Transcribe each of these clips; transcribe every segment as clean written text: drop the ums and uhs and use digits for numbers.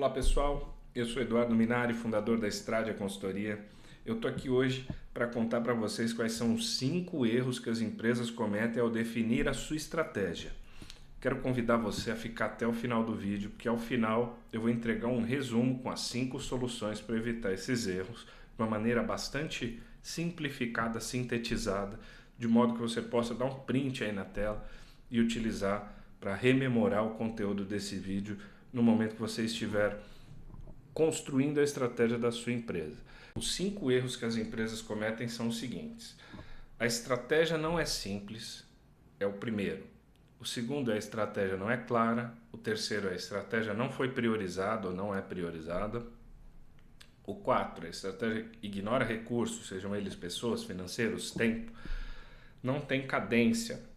Olá pessoal, eu sou Eduardo Minari, fundador da Estradia Consultoria. Eu estou aqui hoje para contar para vocês quais são os 5 erros que as empresas cometem ao definir a sua estratégia. Quero convidar você a ficar até o final do vídeo, porque ao final eu vou entregar um resumo com as 5 soluções para evitar esses erros, de uma maneira bastante simplificada, sintetizada, de modo que você possa dar um print aí na tela e utilizar para rememorar o conteúdo desse vídeo no momento que você estiver construindo a estratégia da sua empresa. Os 5 erros que as empresas cometem são os seguintes. A estratégia não é simples, é o primeiro. O segundo é a estratégia não é clara. O terceiro é a estratégia não foi priorizada ou não é priorizada. O 4, a estratégia ignora recursos, sejam eles pessoas, financeiros, tempo. Não tem cadência.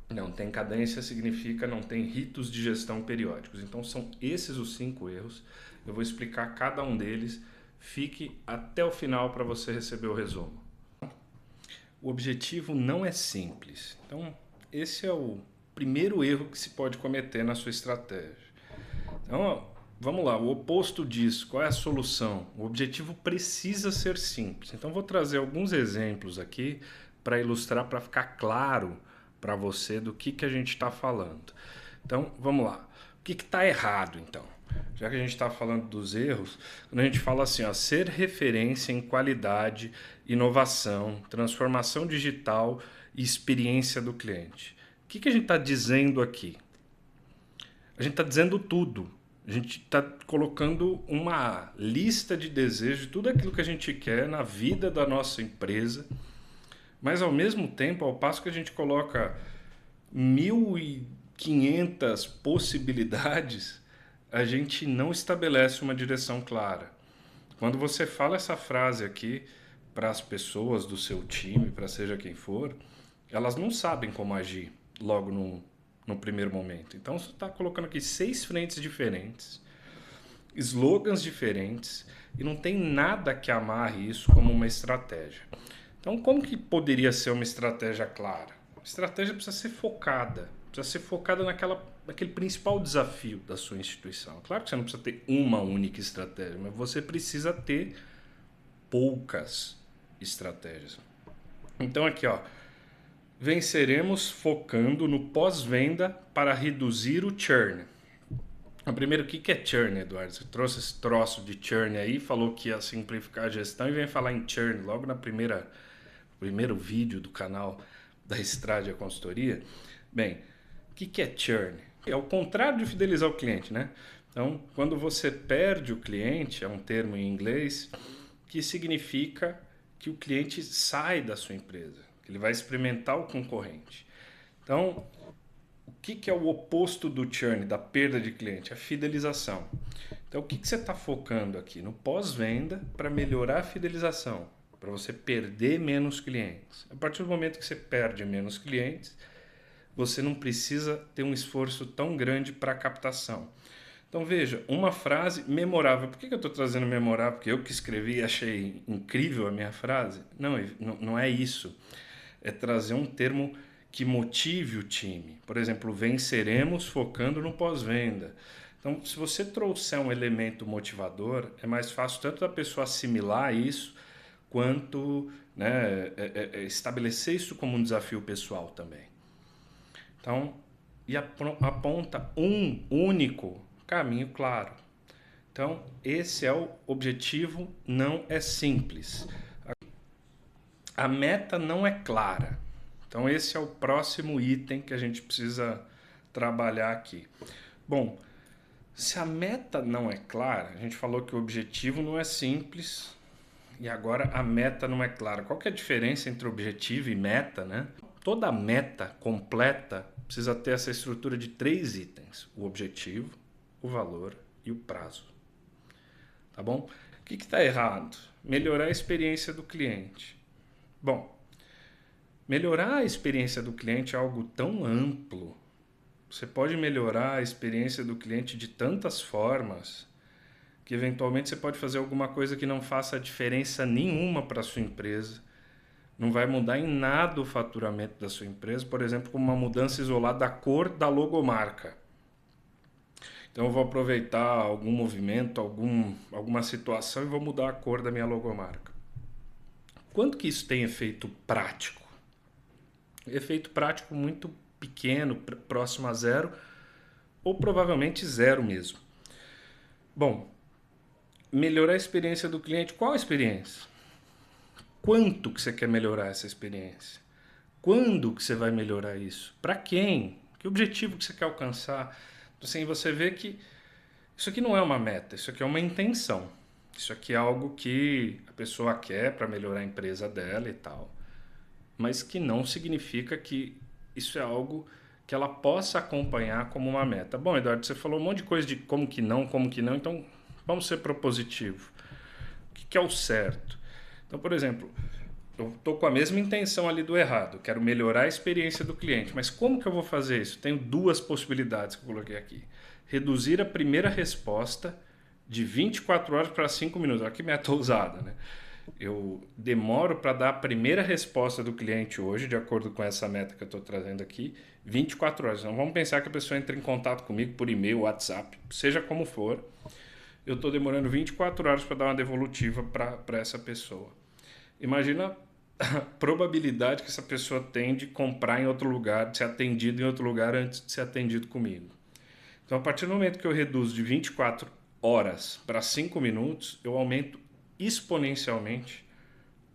Não tem cadência significa não tem ritos de gestão periódicos. Então são esses os 5 erros. Eu vou explicar cada um deles. Fique até o final para você receber o resumo. O objetivo não é simples. Então esse é o primeiro erro que se pode cometer na sua estratégia. Então vamos lá, o oposto disso, qual é a solução? O objetivo precisa ser simples. Então vou trazer alguns exemplos aqui para ilustrar, para ficar claro para você do que a gente está falando. Então, vamos lá. O que está errado, então? Já que a gente está falando dos erros, quando a gente fala assim, ó, ser referência em qualidade, inovação, transformação digital e experiência do cliente. O que a gente está dizendo aqui? A gente está dizendo tudo. A gente está colocando uma lista de desejos de tudo aquilo que a gente quer na vida da nossa empresa. Mas ao mesmo tempo, ao passo que a gente coloca 1.500 possibilidades, a gente não estabelece uma direção clara. Quando você fala essa frase aqui para as pessoas do seu time, para seja quem for, elas não sabem como agir logo no primeiro momento. Então você está colocando aqui 6 frentes diferentes, slogans diferentes, e não tem nada que amarre isso como uma estratégia. Então, como que poderia ser uma estratégia clara? A estratégia precisa ser focada naquele principal desafio da sua instituição. Claro que você não precisa ter uma única estratégia, mas você precisa ter poucas estratégias. Então aqui, ó, venceremos focando no pós-venda para reduzir o churn. Primeiro, o que é churn, Eduardo? Você trouxe esse troço de churn aí, falou que ia simplificar a gestão e vem falar em churn logo na primeiro vídeo do canal da Estradia Consultoria. Bem, o que é churn? É o contrário de fidelizar o cliente, né? Então, quando você perde o cliente, é um termo em inglês, que significa que o cliente sai da sua empresa, que ele vai experimentar o concorrente. Então, o que é o oposto do churn, da perda de cliente? A fidelização. Então, o que você está focando aqui? No pós-venda para melhorar a fidelização, para você perder menos clientes. A partir do momento que você perde menos clientes, você não precisa ter um esforço tão grande para a captação. Então veja, uma frase memorável. Por que eu estou trazendo memorável? Porque eu que escrevi e achei incrível a minha frase? Não é isso. É trazer um termo que motive o time. Por exemplo, venceremos focando no pós-venda. Então, se você trouxer um elemento motivador, é mais fácil tanto da pessoa assimilar isso, quanto estabelecer isso como um desafio pessoal também. Então, e aponta um único caminho claro. Então, esse é o objetivo, não é simples. A meta não é clara. Então, esse é o próximo item que a gente precisa trabalhar aqui. Bom, se a meta não é clara, a gente falou que o objetivo não é simples, e agora a meta não é clara. Qual que é a diferença entre objetivo e meta, né? Toda meta completa precisa ter essa estrutura de 3 itens: o objetivo, o valor e o prazo. Tá bom? O que está errado? Melhorar a experiência do cliente. Bom, melhorar a experiência do cliente é algo tão amplo. Você pode melhorar a experiência do cliente de tantas formas que eventualmente você pode fazer alguma coisa que não faça diferença nenhuma para a sua empresa. Não vai mudar em nada o faturamento da sua empresa, por exemplo, com uma mudança isolada da cor da logomarca. Então eu vou aproveitar algum movimento, alguma situação e vou mudar a cor da minha logomarca. Quanto que isso tem efeito prático? Efeito prático muito pequeno, próximo a zero, ou provavelmente zero mesmo. Bom, melhorar a experiência do cliente. Qual a experiência? Quanto que você quer melhorar essa experiência? Quando que você vai melhorar isso? Para quem? Que objetivo que você quer alcançar? Assim, você vê que isso aqui não é uma meta, isso aqui é uma intenção. Isso aqui é algo que a pessoa quer para melhorar a empresa dela e tal. Mas que não significa que isso é algo que ela possa acompanhar como uma meta. Bom, Eduardo, você falou um monte de coisa de como que não, então vamos ser propositivo. O que é o certo? Então, por exemplo, eu estou com a mesma intenção ali do errado, quero melhorar a experiência do cliente, mas como que eu vou fazer isso? Tenho duas possibilidades que eu coloquei aqui. Reduzir a primeira resposta de 24 horas para 5 minutos. Olha que meta ousada, né? Eu demoro para dar a primeira resposta do cliente hoje, de acordo com essa meta que eu estou trazendo aqui, 24 horas. Então vamos pensar que a pessoa entra em contato comigo por e-mail, WhatsApp, seja como for. Eu estou demorando 24 horas para dar uma devolutiva para essa pessoa. Imagina a probabilidade que essa pessoa tem de comprar em outro lugar, de ser atendido em outro lugar antes de ser atendido comigo. Então, a partir do momento que eu reduzo de 24 horas para 5 minutos, eu aumento exponencialmente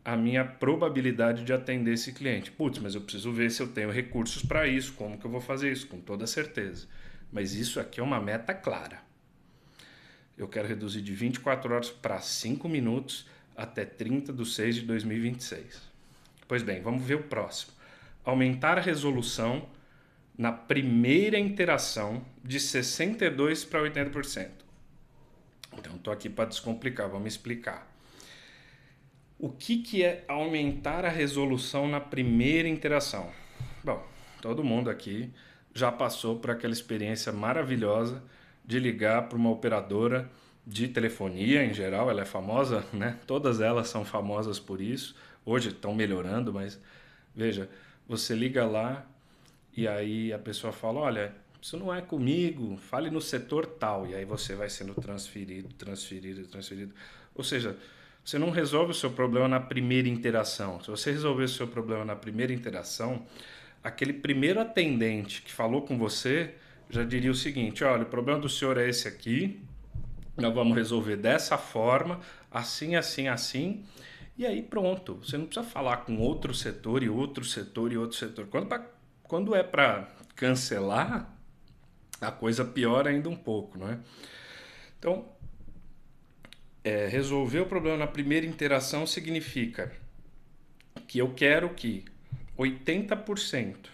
a minha probabilidade de atender esse cliente. Putz, mas eu preciso ver se eu tenho recursos para isso, como que eu vou fazer isso, com toda certeza. Mas isso aqui é uma meta clara. Eu quero reduzir de 24 horas para 5 minutos até 30/6/2026. Pois bem, vamos ver o próximo. Aumentar a resolução na primeira interação de 62% para 80%. Então, estou aqui para descomplicar, vamos explicar. O que é aumentar a resolução na primeira interação? Bom, todo mundo aqui já passou por aquela experiência maravilhosa de ligar para uma operadora de telefonia em geral, ela é famosa, né? Todas elas são famosas por isso. Hoje estão melhorando, mas veja, você liga lá e aí a pessoa fala, olha, isso não é comigo, fale no setor tal. E aí você vai sendo transferido. Ou seja, você não resolve o seu problema na primeira interação. Se você resolver o seu problema na primeira interação, aquele primeiro atendente que falou com você já diria o seguinte, olha, o problema do senhor é esse aqui, nós vamos resolver dessa forma, assim, assim, assim, e aí pronto. Você não precisa falar com outro setor e outro setor e outro setor. Quando é para cancelar, a coisa piora ainda um pouco, não é? Então, resolver o problema na primeira interação significa que eu quero que 80%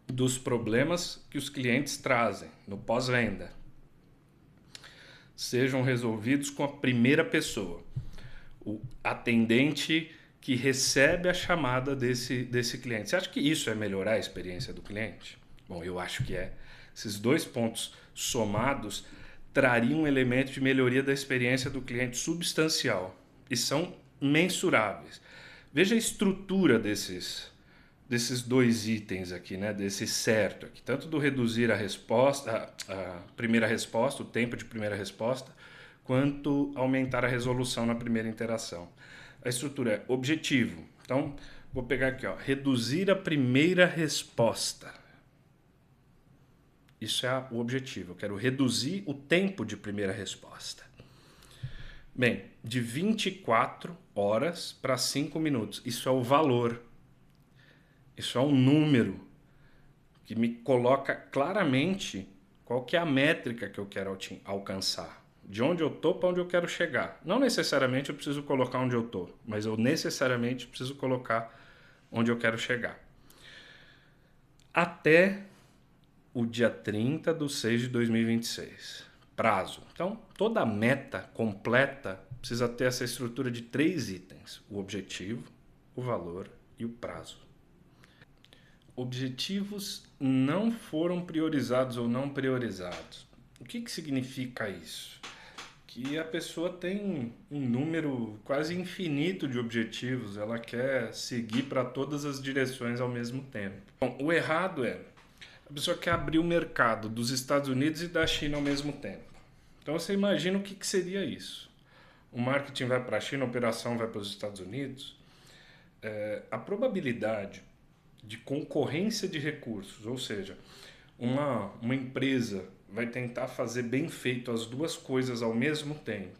dos problemas que os clientes trazem no pós-venda sejam resolvidos com a primeira pessoa, o atendente que recebe a chamada desse cliente. Você acha que isso é melhorar a experiência do cliente? Bom, eu acho que é. Esses dois pontos somados trariam um elemento de melhoria da experiência do cliente substancial e são mensuráveis. Veja a estrutura desses dois itens aqui, né? Desse certo aqui, tanto do reduzir a resposta, a primeira resposta, o tempo de primeira resposta, quanto aumentar a resolução na primeira interação. A estrutura é objetivo. Então, vou pegar aqui, ó, reduzir a primeira resposta. Isso é o objetivo. Eu quero reduzir o tempo de primeira resposta. Bem, de 24 horas para 5 minutos. Isso é o valor. Isso é um número que me coloca claramente qual que é a métrica que eu quero alcançar. De onde eu estou para onde eu quero chegar. Não necessariamente eu preciso colocar onde eu estou, mas eu necessariamente preciso colocar onde eu quero chegar. Até o dia 30/6/2026. Prazo. Então, toda meta completa precisa ter essa estrutura de 3 itens. O objetivo, o valor e o prazo. Objetivos não foram priorizados ou não priorizados. O que significa isso? Que a pessoa tem um número quase infinito de objetivos, ela quer seguir para todas as direções ao mesmo tempo. Bom, o errado é A pessoa quer abrir o mercado dos Estados Unidos e da China ao mesmo tempo. Então você imagina o que seria isso. O marketing vai para a China, a operação vai para os Estados Unidos. A probabilidade de concorrência de recursos, ou seja, uma empresa vai tentar fazer bem feito as duas coisas ao mesmo tempo.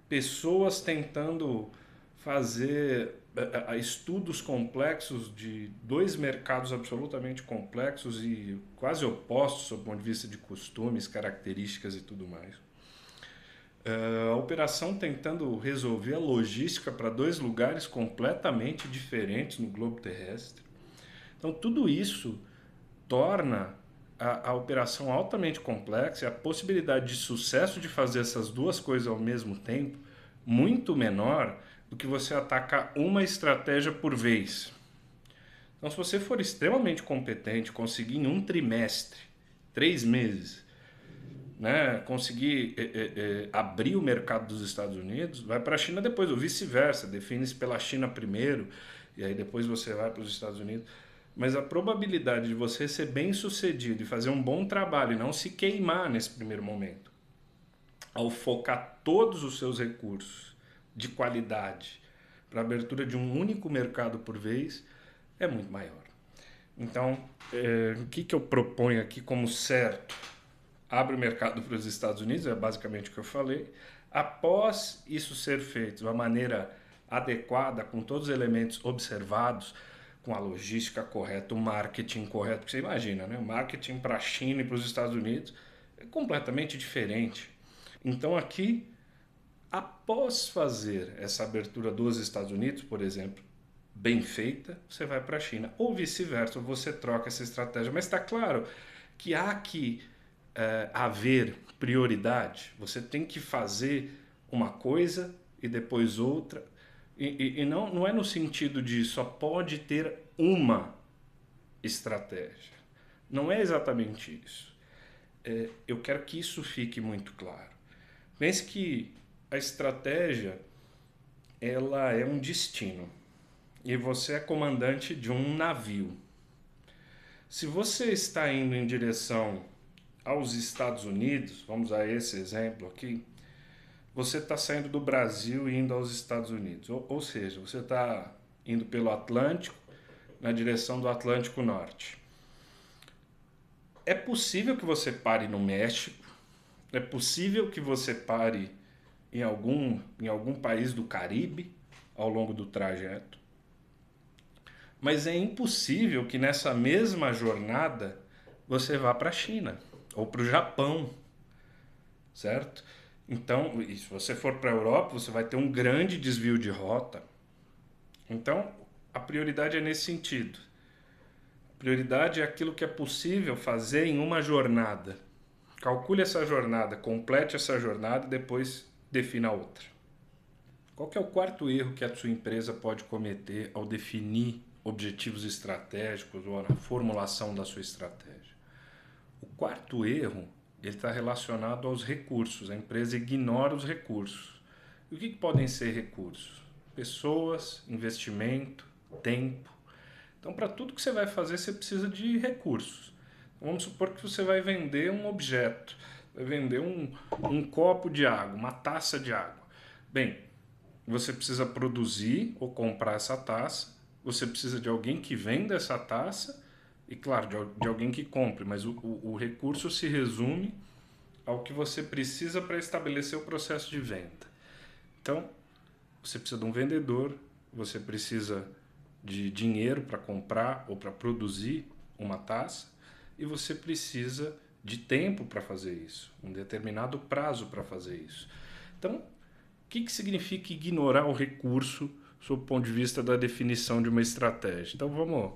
Pessoas tentando fazer estudos complexos de dois mercados absolutamente complexos e quase opostos do ponto de vista de costumes, características e tudo mais. A operação tentando resolver a logística para dois lugares completamente diferentes no globo terrestre. Então, tudo isso torna a operação altamente complexa e a possibilidade de sucesso de fazer essas duas coisas ao mesmo tempo muito menor do que você atacar uma estratégia por vez. Então, se você for extremamente competente, conseguir em um trimestre, 3 meses, né, conseguir abrir o mercado dos Estados Unidos, vai para a China depois, ou vice-versa, define-se pela China primeiro, e aí depois você vai para os Estados Unidos. Mas a probabilidade de você ser bem sucedido e fazer um bom trabalho e não se queimar nesse primeiro momento, ao focar todos os seus recursos de qualidade para a abertura de um único mercado por vez, é muito maior. Então, o que eu proponho aqui como certo? Abre o mercado para os Estados Unidos, é basicamente o que eu falei. Após isso ser feito de uma maneira adequada, com todos os elementos observados, com a logística correta, o marketing correto, porque você imagina, né? O marketing para a China e para os Estados Unidos é completamente diferente. Então aqui, após fazer essa abertura dos Estados Unidos, por exemplo, bem feita, você vai para a China. Ou vice-versa, você troca essa estratégia. Mas está claro que há que haver prioridade. Você tem que fazer uma coisa e depois outra. E não é no sentido de só pode ter uma estratégia. Não é exatamente isso. Eu quero que isso fique muito claro. Pense que a estratégia ela é um destino e você é comandante de um navio. Se você está indo em direção aos Estados Unidos, vamos a esse exemplo aqui, você está saindo do Brasil e indo aos Estados Unidos. Ou seja, você está indo pelo Atlântico na direção do Atlântico Norte. É possível que você pare no México, é possível que você pare em algum país do Caribe ao longo do trajeto, mas é impossível que nessa mesma jornada você vá para a China ou para o Japão, certo? Então, e se você for para a Europa, você vai ter um grande desvio de rota. Então, a prioridade é nesse sentido. A prioridade é aquilo que é possível fazer em uma jornada. Calcule essa jornada, complete essa jornada e depois defina a outra. Qual que é o quarto erro que a sua empresa pode cometer ao definir objetivos estratégicos ou na formulação da sua estratégia? O quarto erro ele está relacionado aos recursos. A empresa ignora os recursos. E o que podem ser recursos? Pessoas, investimento, tempo. Então, para tudo que você vai fazer, você precisa de recursos. Então, vamos supor que você vai vender um objeto, vai vender um copo de água, uma taça de água. Bem, você precisa produzir ou comprar essa taça, você precisa de alguém que venda essa taça e, claro, de alguém que compre, mas o recurso se resume ao que você precisa para estabelecer o processo de venda. Então, você precisa de um vendedor, você precisa de dinheiro para comprar ou para produzir uma taça e você precisa de tempo para fazer isso, um determinado prazo para fazer isso. Então, o que significa ignorar o recurso sob o ponto de vista da definição de uma estratégia? Então, vamos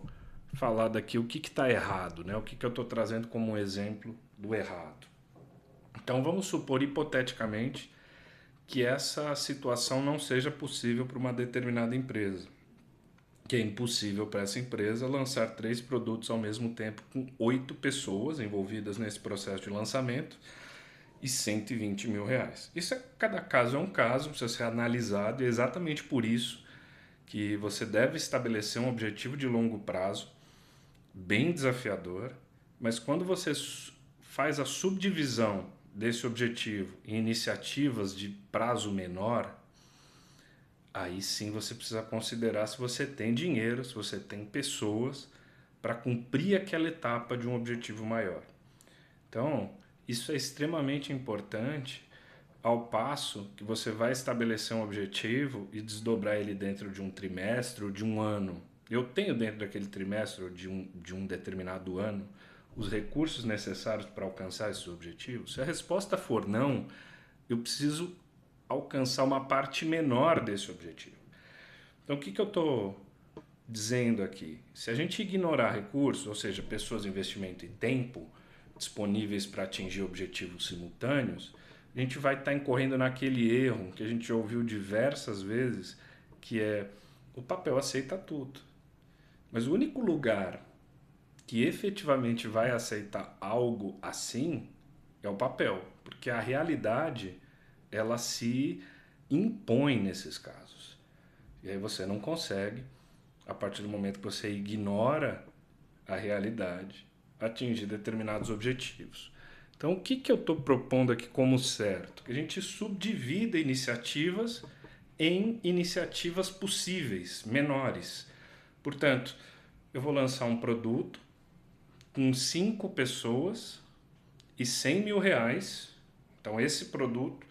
falar daqui o que está errado, né? O que eu estou trazendo como um exemplo do errado. Então vamos supor hipoteticamente que essa situação não seja possível para uma determinada empresa, que é impossível para essa empresa lançar 3 produtos ao mesmo tempo com 8 pessoas envolvidas nesse processo de lançamento e R$120 mil. Cada caso é um caso, precisa ser analisado e é exatamente por isso que você deve estabelecer um objetivo de longo prazo bem desafiador, Mas quando você faz a subdivisão desse objetivo em iniciativas de prazo menor, aí sim você precisa considerar se você tem dinheiro, se você tem pessoas para cumprir aquela etapa de um objetivo maior. Então, isso é extremamente importante ao passo que você vai estabelecer um objetivo e desdobrar ele dentro de um trimestre ou de um ano. Eu tenho dentro daquele trimestre ou de um determinado ano os recursos necessários para alcançar esses objetivos? Se a resposta for não, eu preciso alcançar uma parte menor desse objetivo. Então, o que eu estou dizendo aqui? Se a gente ignorar recursos, ou seja, pessoas, investimento e tempo disponíveis para atingir objetivos simultâneos, a gente vai estar incorrendo naquele erro que a gente já ouviu diversas vezes, que é o papel aceita tudo. Mas o único lugar que efetivamente vai aceitar algo assim é o papel, porque a realidade ela se impõe nesses casos. E aí você não consegue, a partir do momento que você ignora a realidade, atingir determinados objetivos. Então, o que eu estou propondo aqui como certo? Que a gente subdivida iniciativas em iniciativas possíveis, menores. Portanto, eu vou lançar um produto com 5 pessoas e 100 mil reais. Então, esse produto,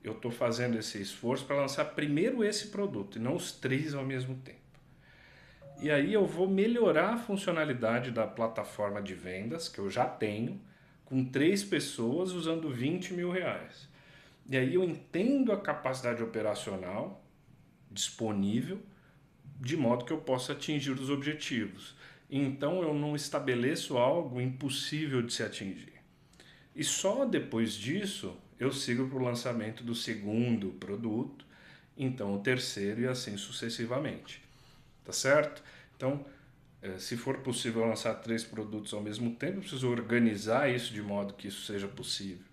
eu estou fazendo esse esforço para lançar primeiro esse produto e não os 3 ao mesmo tempo. E aí eu vou melhorar a funcionalidade da plataforma de vendas que eu já tenho, com 3 pessoas usando 20 mil reais. E aí eu entendo a capacidade operacional disponível de modo que eu possa atingir os objetivos. Então eu não estabeleço algo impossível de se atingir. E só depois disso eu sigo para o lançamento do segundo produto, então o terceiro e assim sucessivamente. Tá certo? Então, se for possível lançar 3 produtos ao mesmo tempo, eu preciso organizar isso de modo que isso seja possível.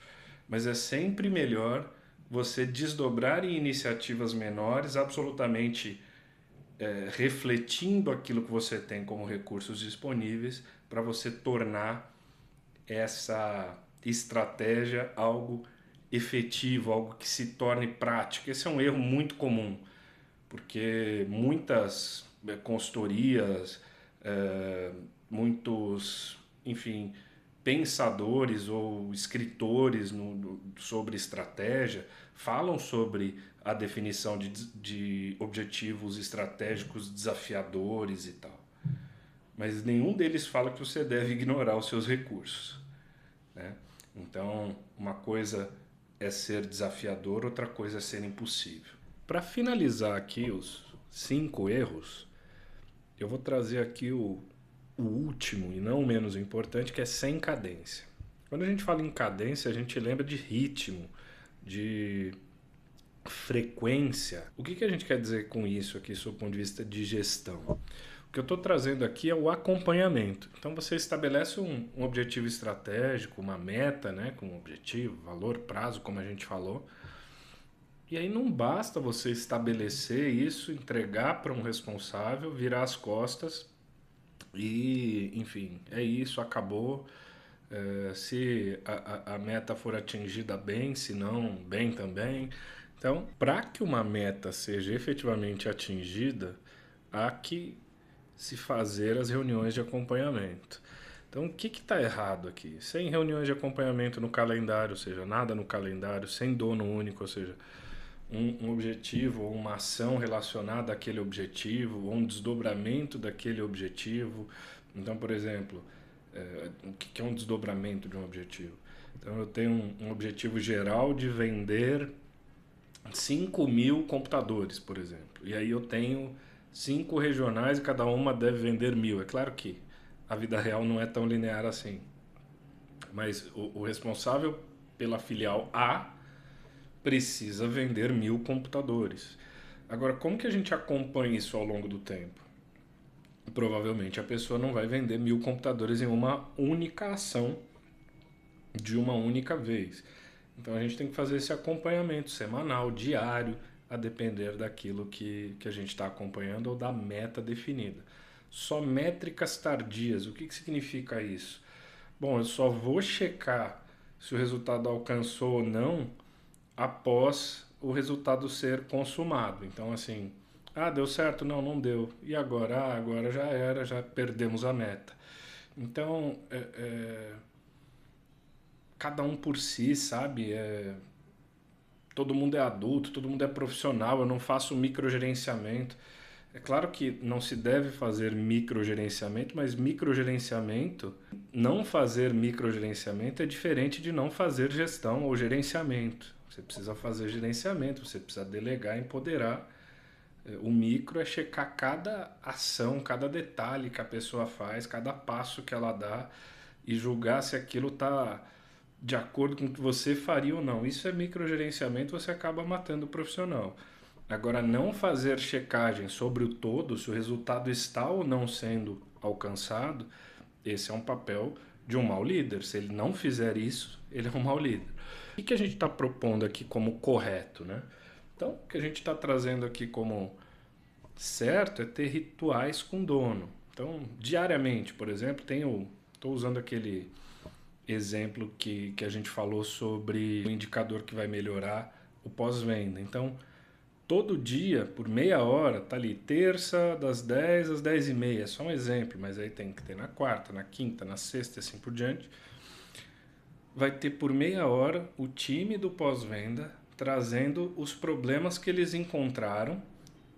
Mas é sempre melhor você desdobrar em iniciativas menores, absolutamente refletindo aquilo que você tem como recursos disponíveis, para você tornar essa estratégia algo efetivo, algo que se torne prático. Esse é um erro muito comum, porque muitas consultorias, muitos, enfim, pensadores ou escritores sobre estratégia falam sobre a definição de objetivos estratégicos desafiadores e tal. Mas nenhum deles fala que você deve ignorar os seus recursos, né? Então, uma coisa é ser desafiador, outra coisa é ser impossível. Para finalizar aqui os 5 erros, eu vou trazer aqui o último e não o menos importante, que é sem cadência. Quando a gente fala em cadência, a gente lembra de ritmo, de frequência. O que a gente quer dizer com isso aqui, do ponto de vista de gestão? O que eu estou trazendo aqui é o acompanhamento. Então você estabelece um objetivo estratégico, uma meta, né, com objetivo, valor, prazo, como a gente falou. E aí não basta você estabelecer isso, entregar para um responsável, virar as costas e, enfim, é isso, acabou. Se a meta for atingida bem, se não, bem também. Então, para que uma meta seja efetivamente atingida, há que se fazer as reuniões de acompanhamento. Então, o que está errado aqui? Sem reuniões de acompanhamento no calendário, ou seja, nada no calendário, sem dono único, ou seja, um objetivo ou uma ação relacionada àquele objetivo, ou um desdobramento daquele objetivo. Então, por exemplo, o que é um desdobramento de um objetivo? Então, eu tenho um objetivo geral de vender 5 mil computadores, por exemplo. E aí eu tenho 5 regionais e cada uma deve vender 1.000. É claro que a vida real não é tão linear assim. Mas o responsável pela filial A precisa vender 1.000 computadores. Agora, como que a gente acompanha isso ao longo do tempo? Provavelmente a pessoa não vai vender 1.000 computadores em uma única ação de uma única vez. Então a gente tem que fazer esse acompanhamento semanal, diário, a depender daquilo que a gente está acompanhando ou da meta definida. Só métricas tardias, o que significa isso? Bom, eu só vou checar se o resultado alcançou ou não após o resultado ser consumado. Então, assim, deu certo? Não, não deu. E agora? Agora já era, já perdemos a meta. Então, cada um por si, sabe? Todo mundo é adulto, todo mundo é profissional, eu não faço microgerenciamento. É claro que não se deve fazer microgerenciamento, mas microgerenciamento, não fazer microgerenciamento é diferente de não fazer gestão ou gerenciamento. Você precisa fazer gerenciamento, você precisa delegar, empoderar. O micro é checar cada ação, cada detalhe que a pessoa faz, cada passo que ela dá e julgar se aquilo está de acordo com o que você faria ou não. Isso é microgerenciamento, você acaba matando o profissional. Agora, não fazer checagem sobre o todo, se o resultado está ou não sendo alcançado, esse é um papel de um mau líder. Se ele não fizer isso, ele é um mau líder. O que a gente está propondo aqui como correto, né? Então, o que a gente está trazendo aqui como certo é ter rituais com dono. Então, diariamente, por exemplo, estou usando aquele exemplo que a gente falou sobre o indicador que vai melhorar o pós-venda. Então, todo dia, por meia hora, tá ali, terça, das 10 às 10h30, é só um exemplo, mas aí tem que ter na quarta, na quinta, na sexta e assim por diante. Vai ter por meia hora o time do pós-venda trazendo os problemas que eles encontraram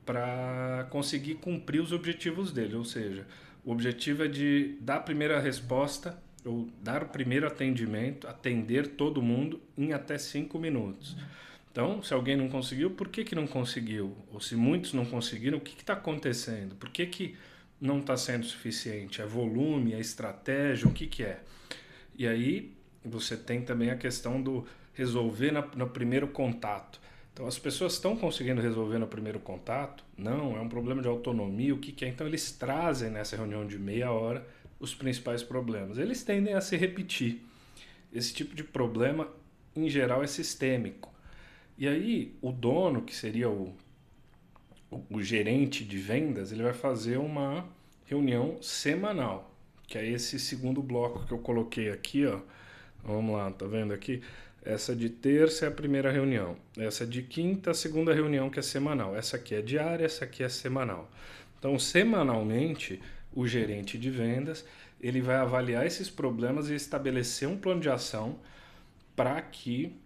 para conseguir cumprir os objetivos dele. Ou seja, o objetivo é de dar a primeira resposta ou dar o primeiro atendimento, atender todo mundo em até 5 minutos. Então, se alguém não conseguiu, por que não conseguiu? Ou se muitos não conseguiram, o que está acontecendo? Por que não está sendo suficiente? É volume, é estratégia, o que é? E aí você tem também a questão do resolver no primeiro contato. Então, as pessoas estão conseguindo resolver no primeiro contato? Não, é um problema de autonomia, o que é? Então, eles trazem nessa reunião de meia hora os principais problemas. Eles tendem a se repetir. Esse tipo de problema, em geral, é sistêmico. E aí, o dono, que seria o gerente de vendas, ele vai fazer uma reunião semanal, que é esse segundo bloco que eu coloquei aqui, ó. Vamos lá, tá vendo aqui? Essa de terça é a primeira reunião. Essa de quinta, a segunda reunião, que é semanal. Essa aqui é diária, essa aqui é semanal. Então, semanalmente, o gerente de vendas, ele vai avaliar esses problemas e estabelecer um plano de ação para que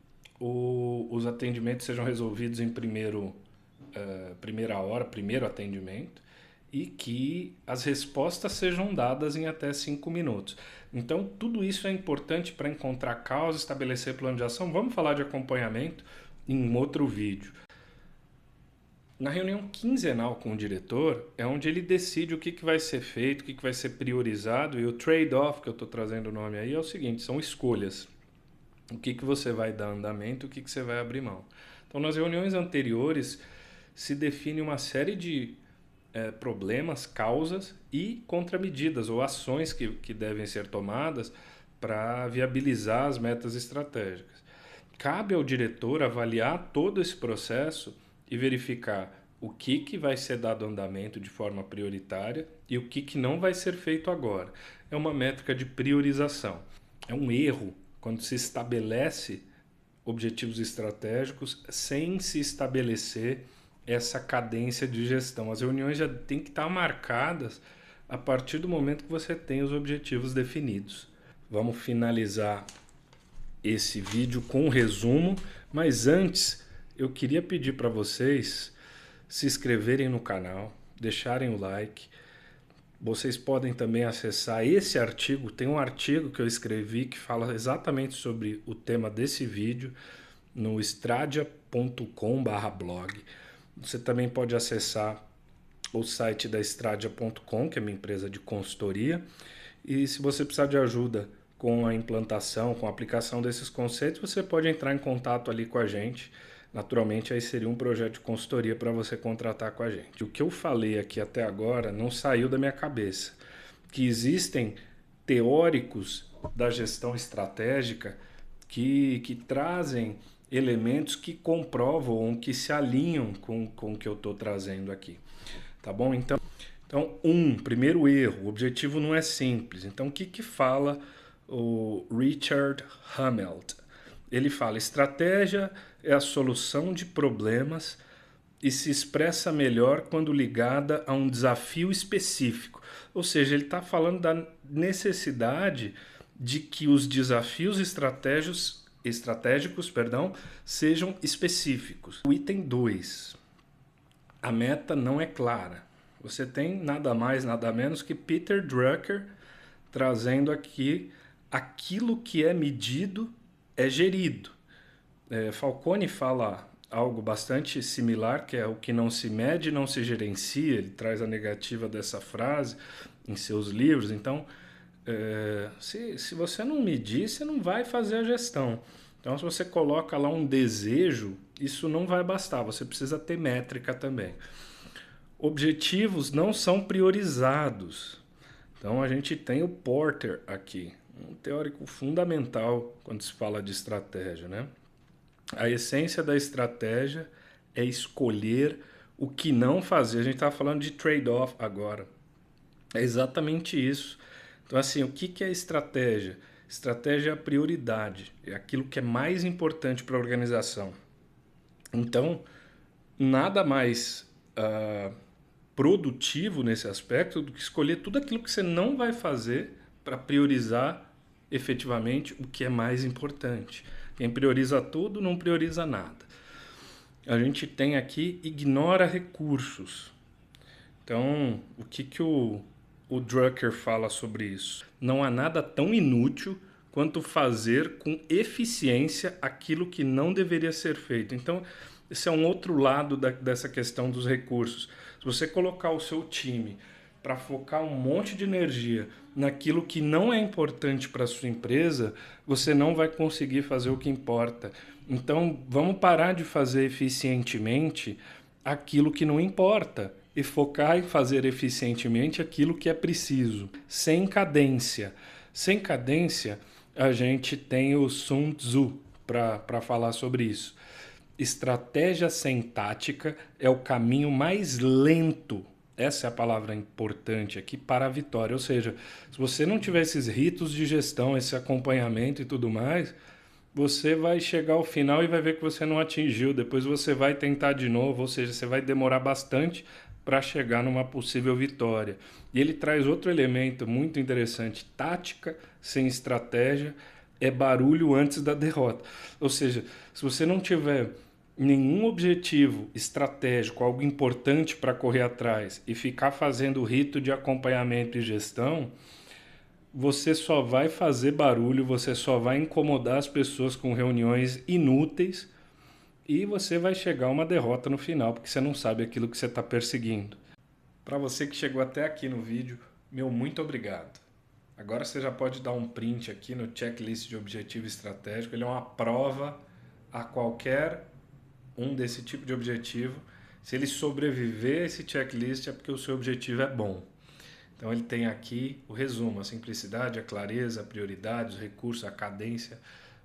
os atendimentos sejam resolvidos em primeira hora, primeiro atendimento, e que as respostas sejam dadas em até 5 minutos. Então, tudo isso é importante para encontrar causa, estabelecer plano de ação. Vamos falar de acompanhamento em um outro vídeo. Na reunião quinzenal com o diretor, é onde ele decide o que vai ser feito, o que vai ser priorizado, e o trade-off, que eu estou trazendo o nome aí, é o seguinte, são escolhas. O que você vai dar andamento, o que você vai abrir mão. Então, nas reuniões anteriores, se define uma série de problemas, causas e contramedidas ou ações que devem ser tomadas para viabilizar as metas estratégicas. Cabe ao diretor avaliar todo esse processo e verificar o que vai ser dado andamento de forma prioritária e o que não vai ser feito agora. É uma métrica de priorização. É um erro quando se estabelece objetivos estratégicos sem se estabelecer essa cadência de gestão. As reuniões já têm que estar marcadas a partir do momento que você tem os objetivos definidos. Vamos finalizar esse vídeo com um resumo, mas antes eu queria pedir para vocês se inscreverem no canal, deixarem o like. Vocês podem também acessar esse artigo, tem um artigo que eu escrevi que fala exatamente sobre o tema desse vídeo no stradia.com/blog. Você também pode acessar o site da stradia.com, que é minha empresa de consultoria. E se você precisar de ajuda com a implantação, com a aplicação desses conceitos, você pode entrar em contato ali com a gente. Naturalmente, aí seria um projeto de consultoria para você contratar com a gente. O que eu falei aqui até agora não saiu da minha cabeça. Que existem teóricos da gestão estratégica que trazem elementos que comprovam, que se alinham com o que eu estou trazendo aqui. Tá bom? Então, primeiro erro, o objetivo não é simples. Então, o que fala o Richard Hummelt. Ele fala: estratégia é a solução de problemas e se expressa melhor quando ligada a um desafio específico. Ou seja, ele está falando da necessidade de que os desafios estratégicos, sejam específicos. O item 2. A meta não é clara. Você tem nada mais, nada menos que Peter Drucker trazendo aqui: aquilo que é medido é gerido. Falcone fala algo bastante similar, que é: o que não se mede não se gerencia. Ele traz a negativa dessa frase em seus livros. Então, se você não medir, você não vai fazer a gestão. Então, se você coloca lá um desejo, isso não vai bastar, você precisa ter métrica também. Objetivos não são priorizados. Então, a gente tem o Porter aqui, um teórico fundamental quando se fala de estratégia, né? A essência da estratégia é escolher o que não fazer. A gente estava falando de trade-off agora. É exatamente isso. Então, assim, o que é estratégia? Estratégia é a prioridade, é aquilo que é mais importante para a organização. Então, nada mais produtivo nesse aspecto do que escolher tudo aquilo que você não vai fazer para priorizar efetivamente o que é mais importante. Quem prioriza tudo não prioriza nada. A gente tem aqui: ignora recursos. Então, o que o Drucker fala sobre isso? Não há nada tão inútil quanto fazer com eficiência aquilo que não deveria ser feito. Então, esse é um outro lado dessa questão dos recursos. Se você colocar o seu time para focar um monte de energia naquilo que não é importante para a sua empresa, você não vai conseguir fazer o que importa. Então, vamos parar de fazer eficientemente aquilo que não importa e focar em fazer eficientemente aquilo que é preciso, sem cadência. Sem cadência, a gente tem o Sun Tzu para falar sobre isso. Estratégia sem tática é o caminho mais lento, essa é a palavra importante aqui, para a vitória. Ou seja, se você não tiver esses ritos de gestão, esse acompanhamento e tudo mais, você vai chegar ao final e vai ver que você não atingiu. Depois você vai tentar de novo, ou seja, você vai demorar bastante para chegar numa possível vitória. E ele traz outro elemento muito interessante: tática sem estratégia é barulho antes da derrota. Ou seja, se você não tiver nenhum objetivo estratégico, algo importante para correr atrás e ficar fazendo o rito de acompanhamento e gestão, você só vai fazer barulho, você só vai incomodar as pessoas com reuniões inúteis e você vai chegar a uma derrota no final, porque você não sabe aquilo que você está perseguindo. Para você que chegou até aqui no vídeo, meu muito obrigado. Agora você já pode dar um print aqui no checklist de objetivo estratégico. Ele é uma prova a qualquer um desse tipo de objetivo. Se ele sobreviver a esse checklist, é porque o seu objetivo é bom. Então ele tem aqui o resumo: a simplicidade, a clareza, a prioridade, os recursos, a cadência.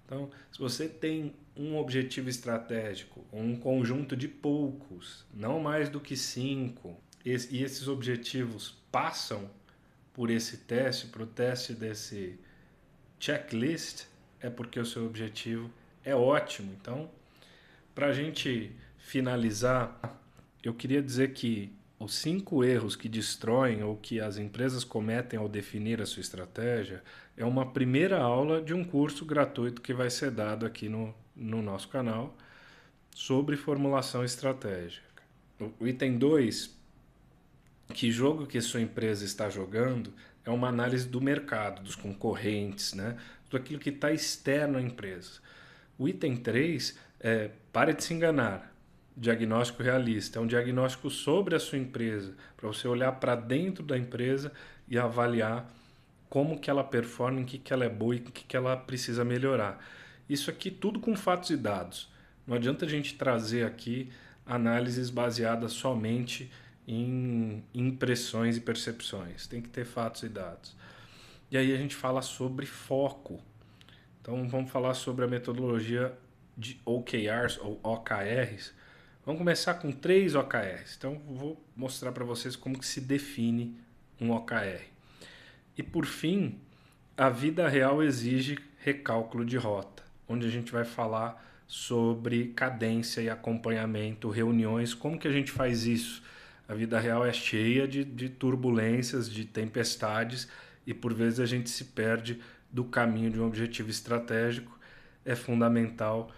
Então, se você tem um objetivo estratégico, um conjunto de poucos, não mais do que 5, e esses objetivos passam por esse teste, para o teste desse checklist, é porque o seu objetivo é ótimo. Então, para a gente finalizar, eu queria dizer que os 5 erros que destroem ou que as empresas cometem ao definir a sua estratégia é uma primeira aula de um curso gratuito que vai ser dado aqui no nosso canal sobre formulação estratégica. O item 2, que jogo que sua empresa está jogando, é uma análise do mercado, dos concorrentes, né? Tudo aquilo que está externo à empresa. O item 3 é: pare de se enganar. Diagnóstico realista. É um diagnóstico sobre a sua empresa, para você olhar para dentro da empresa e avaliar como que ela performa, em que ela é boa e em que ela precisa melhorar. Isso aqui tudo com fatos e dados. Não adianta a gente trazer aqui análises baseadas somente em impressões e percepções. Tem que ter fatos e dados. E aí a gente fala sobre foco. Então vamos falar sobre a metodologia de OKRs ou OKRs. Vamos começar com 3 OKRs. Então vou mostrar para vocês como que se define um OKR. E por fim, A vida real exige recálculo de rota, onde a gente vai falar sobre cadência e acompanhamento, reuniões, como que a gente faz isso? A vida real é cheia de turbulências, de tempestades e por vezes a gente se perde do caminho de um objetivo estratégico. É fundamental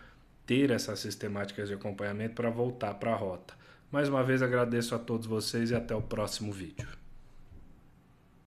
ter essas sistemáticas de acompanhamento para voltar para a rota. Mais uma vez agradeço a todos vocês e até o próximo vídeo.